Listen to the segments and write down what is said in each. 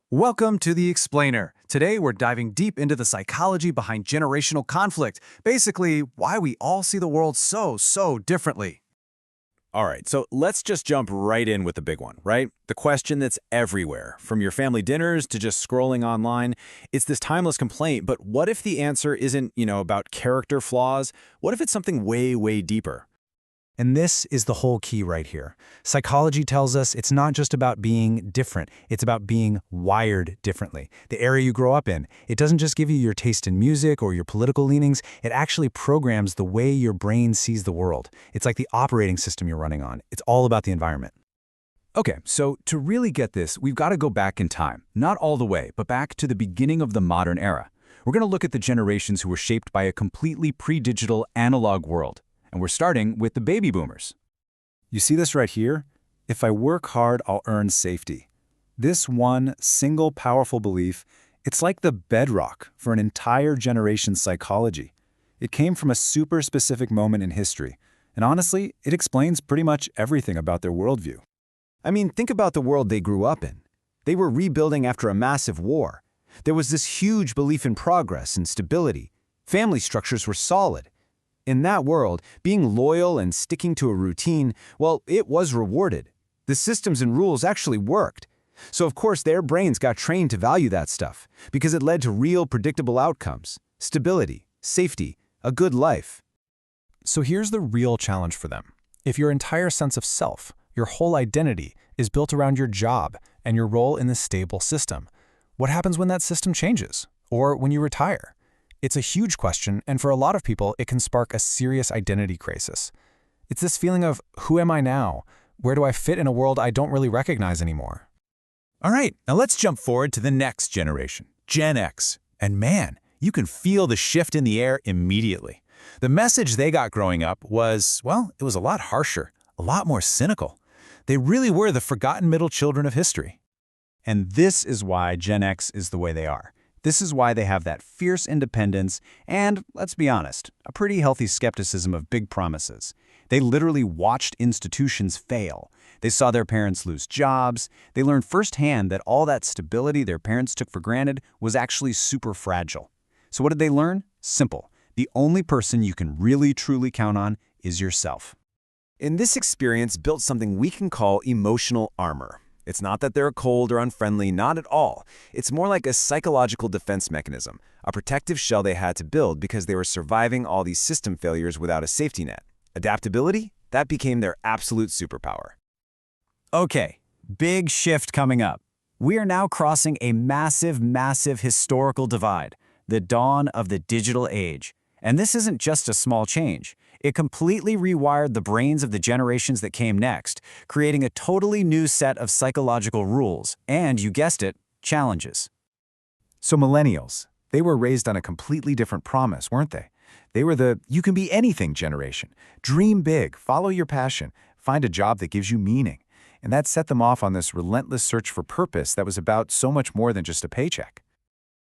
Welcome to The Explainer. Today we're diving deep into the psychology behind generational conflict, basically why we all see the world so differently. All right, so let's just jump right in with the big one, right? The question that's everywhere, from your family dinners to just scrolling online. It's this timeless complaint, but what if the answer isn't, about character flaws? What if it's something way deeper? And this is the whole key right here. Psychology tells us it's not just about being different, it's about being wired differently. The area you grow up in, it doesn't just give you your taste in music or your political leanings, it actually programs the way your brain sees the world. It's like the operating system you're running on. It's all about the environment. Okay, so to really get this, we've got to go back in time. Not all the way, but back to the beginning of the modern era. We're going to look at the generations who were shaped by a completely pre-digital analog world. And we're starting with the baby boomers. You see this right here? If I work hard, I'll earn safety. This one single powerful belief, it's like the bedrock for an entire generation's psychology. It came from a super specific moment in history, and honestly, it explains pretty much everything about their worldview. I mean, think about the world they grew up in. They were rebuilding after a massive war. There was this huge belief in progress and stability. Family structures were solid. In that world, being loyal and sticking to a routine, well, it was rewarded. The systems and rules actually worked. So of course their brains got trained to value that stuff because it led to real predictable outcomes, stability, safety, a good life. So here's the real challenge for them. If your entire sense of self, your whole identity, is built around your job and your role in this stable system, what happens when that system changes? Or when you retire? It's a huge question, and for a lot of people, it can spark a serious identity crisis. It's this feeling of, who am I now? Where do I fit in a world I don't really recognize anymore? All right, now let's jump forward to the next generation, Gen X. And man, you can feel the shift in the air immediately. The message they got growing up was, well, it was a lot harsher, a lot more cynical. They really were the forgotten middle children of history. And this is why Gen X is the way they are. This is why they have that fierce independence and, let's be honest, a pretty healthy skepticism of big promises. They literally watched institutions fail. They saw their parents lose jobs. They learned firsthand that all that stability their parents took for granted was actually super fragile. So what did they learn? Simple. The only person you can really truly count on is yourself. In this experience built something we can call emotional armor. It's not that they're cold or unfriendly, not at all. It's more like a psychological defense mechanism, a protective shell they had to build because they were surviving all these system failures without a safety net. Adaptability? That became their absolute superpower. Okay, big shift coming up. We are now crossing a massive historical divide, the dawn of the digital age. And this isn't just a small change. It completely rewired the brains of the generations that came next, creating a totally new set of psychological rules and, you guessed it, challenges. So Millennials, they were raised on a completely different promise, weren't they? They were the you can be anything generation. Dream big, follow your passion, find a job that gives you meaning. And that set them off on this relentless search for purpose that was about so much more than just a paycheck.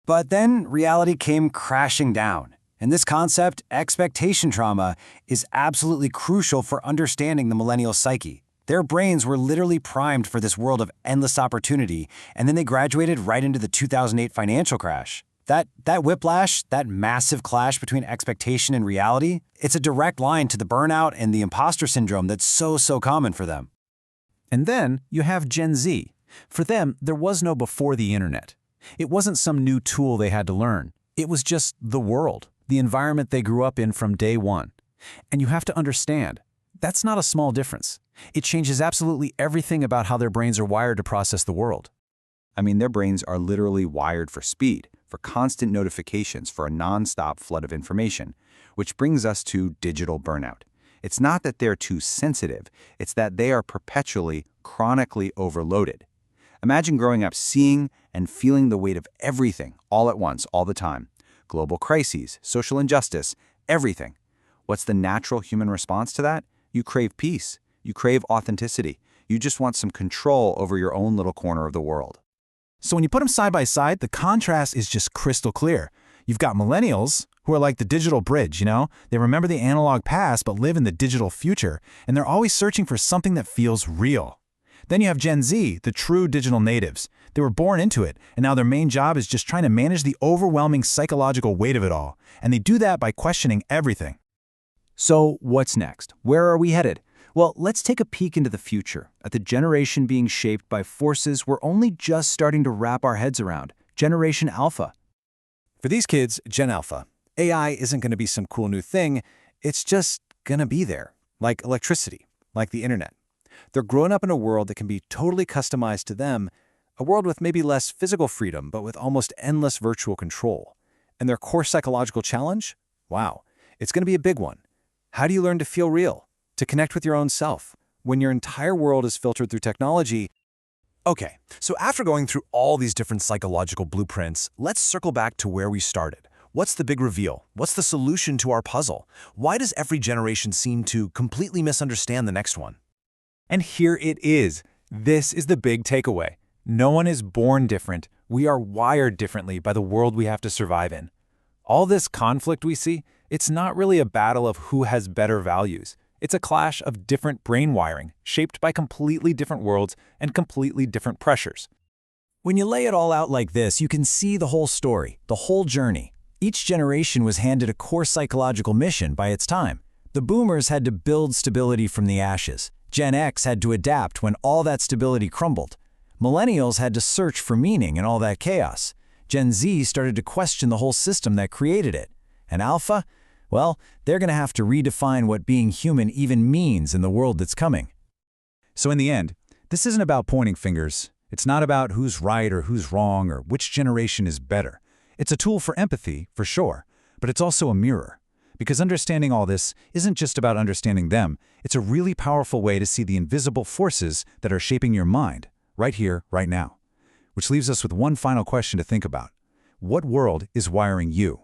But then reality came crashing down. And this concept, expectation trauma, is absolutely crucial for understanding the millennial psyche. Their brains were literally primed for this world of endless opportunity, and then they graduated right into the 2008 financial crash. That whiplash, that massive clash between expectation and reality, it's a direct line to the burnout and the imposter syndrome that's so common for them. And then you have Gen Z. For them, there was no before the internet. It wasn't some new tool they had to learn. It was just the world, the environment they grew up in from day one. And you have to understand, that's not a small difference. It changes absolutely everything about how their brains are wired to process the world. I mean, their brains are literally wired for speed, for constant notifications, for a nonstop flood of information, which brings us to digital burnout. It's not that they're too sensitive, it's that they are perpetually, chronically overloaded. Imagine growing up seeing and feeling the weight of everything all at once, all the time. Global crises, social injustice, everything. What's the natural human response to that? You crave peace. You crave authenticity. You just want some control over your own little corner of the world. So when you put them side by side, the contrast is just crystal clear. You've got millennials, who are like the digital bridge, They remember the analog past but live in the digital future, and they're always searching for something that feels real. Then you have Gen Z, the true digital natives. They were born into it, and now their main job is just trying to manage the overwhelming psychological weight of it all. And they do that by questioning everything. So what's next? Where are we headed? Well, let's take a peek into the future, at the generation being shaped by forces we're only just starting to wrap our heads around, Generation Alpha. For these kids, Gen Alpha, AI isn't going to be some cool new thing. It's just going to be there, like electricity, like the internet. They're growing up in a world that can be totally customized to them, a world with maybe less physical freedom, but with almost endless virtual control. And their core psychological challenge? Wow, it's going to be a big one. How do you learn to feel real, to connect with your own self, when your entire world is filtered through technology? Okay, so after going through all these different psychological blueprints, let's circle back to where we started. What's the big reveal? What's the solution to our puzzle? Why does every generation seem to completely misunderstand the next one? And here it is. This is the big takeaway. No one is born different. We are wired differently by the world we have to survive in. All this conflict we see, it's not really a battle of who has better values. It's a clash of different brain wiring, shaped by completely different worlds and completely different pressures. When you lay it all out like this, you can see the whole story, the whole journey. Each generation was handed a core psychological mission by its time. The boomers had to build stability from the ashes. Gen X had to adapt when all that stability crumbled. Millennials had to search for meaning in all that chaos. Gen Z started to question the whole system that created it. And Alpha? Well, they're going to have to redefine what being human even means in the world that's coming. So in the end, this isn't about pointing fingers. It's not about who's right or who's wrong or which generation is better. It's a tool for empathy, for sure, but it's also a mirror. Because understanding all this isn't just about understanding them, it's a really powerful way to see the invisible forces that are shaping your mind, right here, right now. Which leaves us with one final question to think about. What world is wiring you?